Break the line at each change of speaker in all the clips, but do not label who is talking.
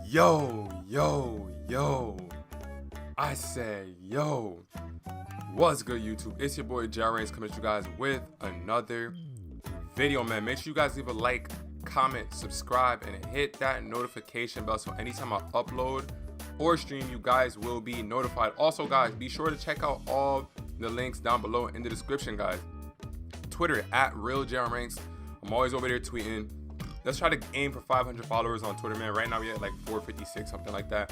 Yo, I said, yo, what's good, YouTube? It's your boy Jarrains coming to you guys with another video, man. Make sure you guys leave a like, comment, subscribe, and hit that notification bell so anytime I upload or stream, you guys will be notified. Also, guys, be sure to check out all the links down below in the description, guys. Twitter at RealJarrains. I'm always over there tweeting. Let's try to aim for 500 followers on Twitter, man. Right now we at like 456, something like that.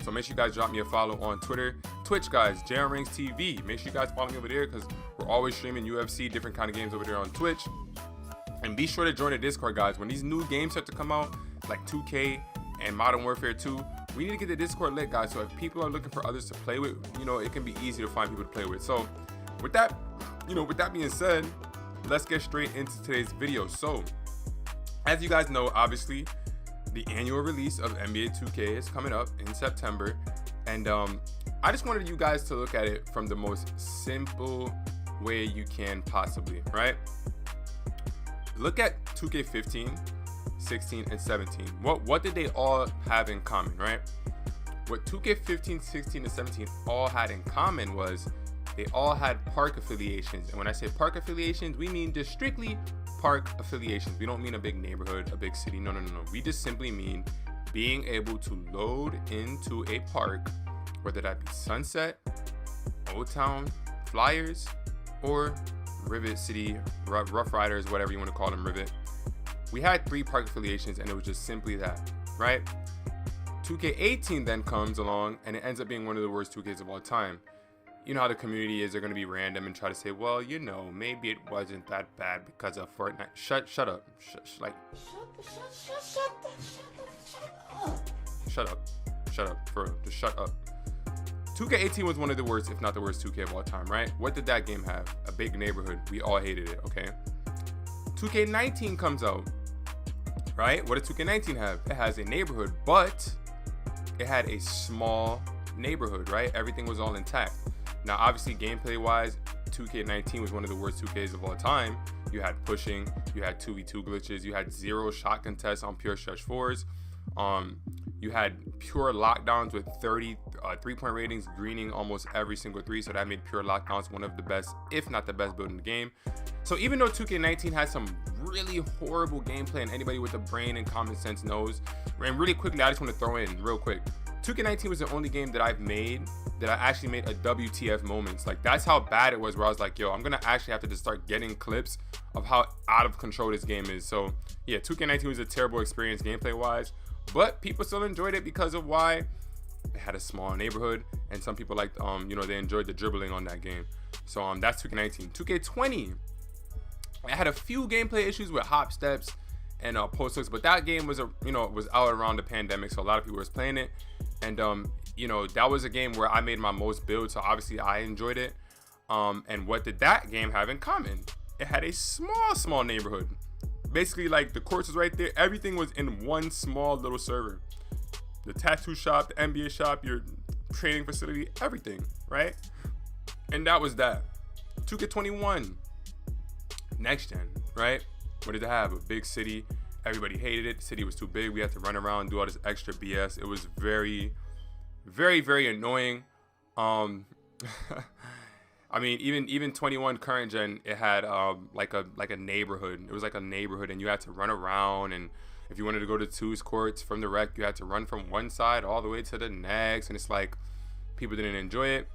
So make sure you guys drop me a follow on Twitter. Twitch, guys, Jarrains TV. Make sure you guys follow me over there because we're always streaming UFC, different kind of games over there on Twitch. And be sure to join the Discord, guys. When these new games start to come out, like 2K and Modern Warfare 2, we need to get the Discord lit, guys. So if people are looking for others to play with, it can be easy to find people to play with. So with that, with that being said, let's get straight into today's video. So as you guys know, obviously, the annual release of NBA 2K is coming up in September. And I just wanted you guys to look at it from the most simple way you can possibly, right? Look at 2K15, 16, and 17. What did they all have in common, right? What 2K15, 16, and 17 all had in common was they all had park affiliations. And when I say park affiliations, we mean just strictly park affiliations. We don't mean a big neighborhood, a big city. No. We just simply mean being able to load into a park, whether that be Sunset, Old Town, Flyers, or Rivet City, Rough Riders, whatever you want to call them, Rivet. We had 3 park affiliations, and it was just simply that, right? 2K18 then comes along, and it ends up being one of the worst 2Ks of all time. You know how the community is, they're going to be random and try to say, well, maybe it wasn't that bad because of Fortnite. Shut up. Shut up, for real. Just shut up. 2K18 was one of the worst, if not the worst 2K of all time, right? What did that game have? A big neighborhood. We all hated it, okay? 2K19 comes out, right? What does 2K19 have? It has a neighborhood, but it had a small neighborhood, right? Everything was all intact. Now, obviously, gameplay-wise, 2K19 was one of the worst 2Ks of all time. You had pushing, you had 2v2 glitches, you had 0 shot contests on pure stretch 4s. You had pure lockdowns with 30 3-point ratings, greening almost every single 3. So that made pure lockdowns one of the best, if not the best build in the game. So even though 2K19 has some really horrible gameplay, and anybody with a brain and common sense knows, and really quickly, I just want to throw in real quick, 2K19 was the only game that I've made that I actually made a WTF moments. Like, that's how bad it was, where I was like, yo, I'm gonna actually have to just start getting clips of how out of control this game is. So yeah, 2K19 was a terrible experience gameplay wise, but people still enjoyed it because of why it had a small neighborhood, and some people liked they enjoyed the dribbling on that game. So that's 2K19. 2K20, it had a few gameplay issues with hop steps and post hooks, but that game was was out around the pandemic, so a lot of people was playing it. And that was a game where I made my most builds, so obviously I enjoyed it. And what did that game have in common? It had a small neighborhood. Basically, like, the courts was right there. Everything was in one small little server. The tattoo shop, the NBA shop, your training facility, everything, right? And that was that. 2K21, next gen, right? What did it have? A big city. Everybody hated it. The city was too big. We had to run around and do all this extra BS. It was very, very, very annoying. I mean, even 21 current gen, it had like a neighborhood. It was like a neighborhood, and you had to run around. And if you wanted to go to 2's courts from the rec, you had to run from one side all the way to the next. And it's like, people didn't enjoy it.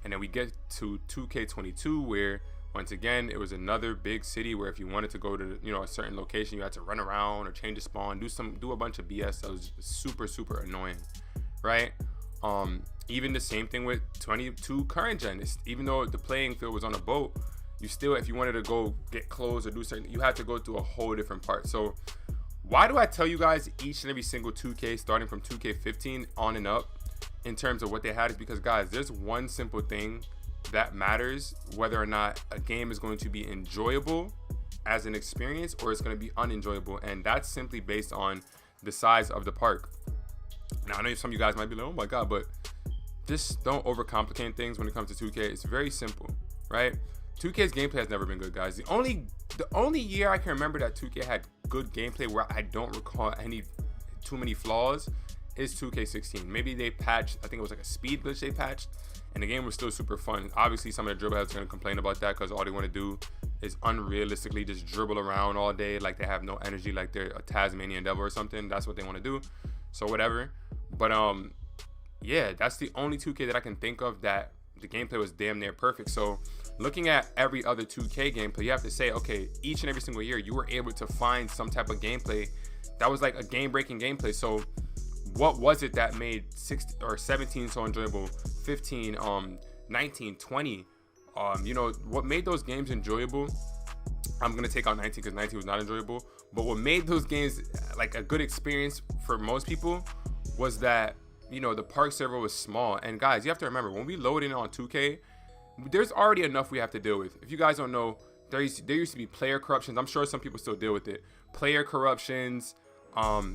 And then we get to 2K22, where once again, it was another big city where if you wanted to go to a certain location, you had to run around or change the spawn, do a bunch of BS that was super, super annoying, right? Even the same thing with 22 current gen. Even though the playing field was on a boat, you still, if you wanted to go get clothes or do something, you had to go through a whole different part. So why do I tell you guys each and every single 2K, starting from 2K15 on and up, in terms of what they had? Is because, guys, there's one simple thing that matters, whether or not a game is going to be enjoyable as an experience or it's going to be unenjoyable, and that's simply based on the size of the park. Now, I know some of you guys might be like, oh my god, but just don't overcomplicate things when it comes to 2K. It's very simple, right? 2K's gameplay has never been good, guys. The only year I can remember that 2K had good gameplay where I don't recall too many flaws is 2K16. Maybe they patched, I think it was like a speed glitch they patched, and the game was still super fun. Obviously, some of the dribble heads are going to complain about that because all they want to do is unrealistically just dribble around all day like they have no energy, like they're a Tasmanian devil or something. That's what they want to do. So whatever. But yeah, that's the only 2K that I can think of that the gameplay was damn near perfect. So looking at every other 2K gameplay, you have to say, okay, each and every single year you were able to find some type of gameplay that was like a game-breaking gameplay. So what was it that made 16 or 17 so enjoyable, 15, 19, 20? You know, what made those games enjoyable, I'm gonna take out 19 because 19 was not enjoyable, but what made those games like a good experience for most people was that, you know, the park server was small. And guys, you have to remember, when we load in on 2K, there's already enough we have to deal with. If you guys don't know, there used to be player corruptions. I'm sure some people still deal with it. Player corruptions,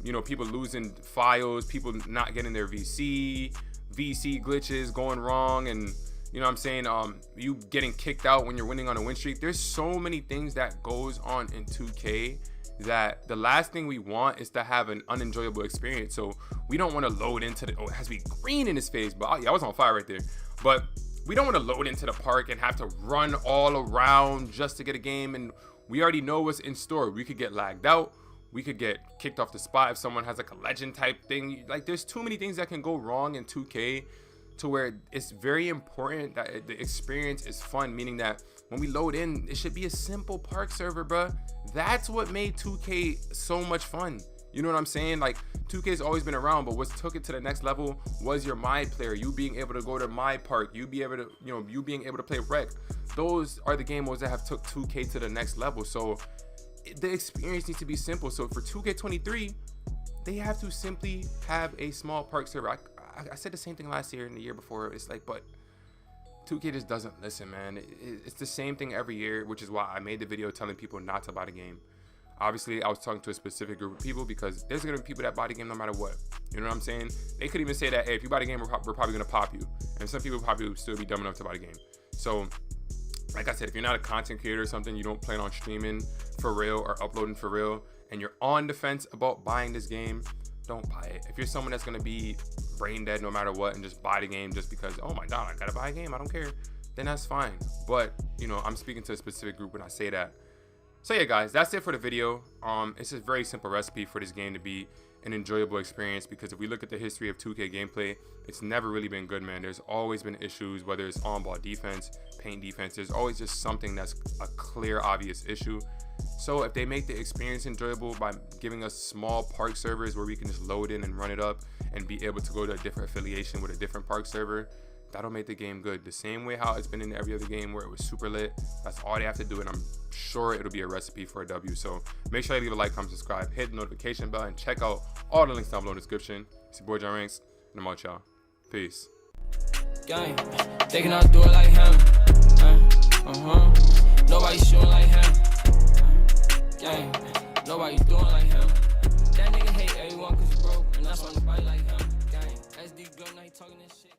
you know, people losing files, people not getting their VC glitches going wrong, and you know what I'm saying, you getting kicked out when you're winning on a win streak. There's so many things that goes on in 2K that the last thing we want is to have an unenjoyable experience. So we don't want to load into the, oh, it has to be green in his face, but yeah, I was on fire right there. But we don't want to load into the park and have to run all around just to get a game, and we already know what's in store. We could get lagged out, we could get kicked off the spot if someone has like a legend type thing. Like, there's too many things that can go wrong in 2K to where it's very important that the experience is fun, meaning that when we load in, it should be a simple park server, bruh. That's what made 2K so much fun. You know what I'm saying? Like, 2K's always been around, but what took it to the next level was your My Player, you being able to go to MyPARK, you being able to play Rec. Those are the game modes that have took 2K to the next level. So the experience needs to be simple. So for 2K23, they have to simply have a small park server. I said the same thing last year and the year before. It's like, but 2K just doesn't listen, man. It's the same thing every year, which is why I made the video telling people not to buy the game. Obviously, I was talking to a specific group of people because there's gonna be people that buy the game no matter what. You know what I'm saying? They could even say that, hey, if you buy the game, we're probably gonna pop you. And some people probably still be dumb enough to buy the game. So, like I said, if you're not a content creator or something, you don't plan on streaming for real or uploading for real, and you're on the fence about buying this game, don't buy it. If you're someone that's gonna be brain dead no matter what and just buy the game just because, oh my god, I gotta buy a game, I don't care, then that's fine. But, you know, I'm speaking to a specific group when I say that. So yeah, guys, that's it for the video. It's a very simple recipe for this game to be an enjoyable experience, because if we look at the history of 2K gameplay, it's never really been good, man. There's always been issues, whether it's on-ball defense, paint defense. There's always just something that's a clear, obvious issue. So if they make the experience enjoyable by giving us small park servers where we can just load in and run it up and be able to go to a different affiliation with a different park server, that'll make the game good. The same way how it's been in every other game where it was super lit. That's all they have to do, and I'm sure it'll be a recipe for a W. So make sure you leave a like, comment, subscribe, hit the notification bell, and check out all the links down below in the description. It's your boy John Ranks, and I'm out, y'all. Peace.
Gang, they cannot do it like him. Nobody shooting like him. Gang, nobody doing like him. That nigga hate everyone cause he broke, and that's why nobody like him. Gang, SD good, now he talking this shit.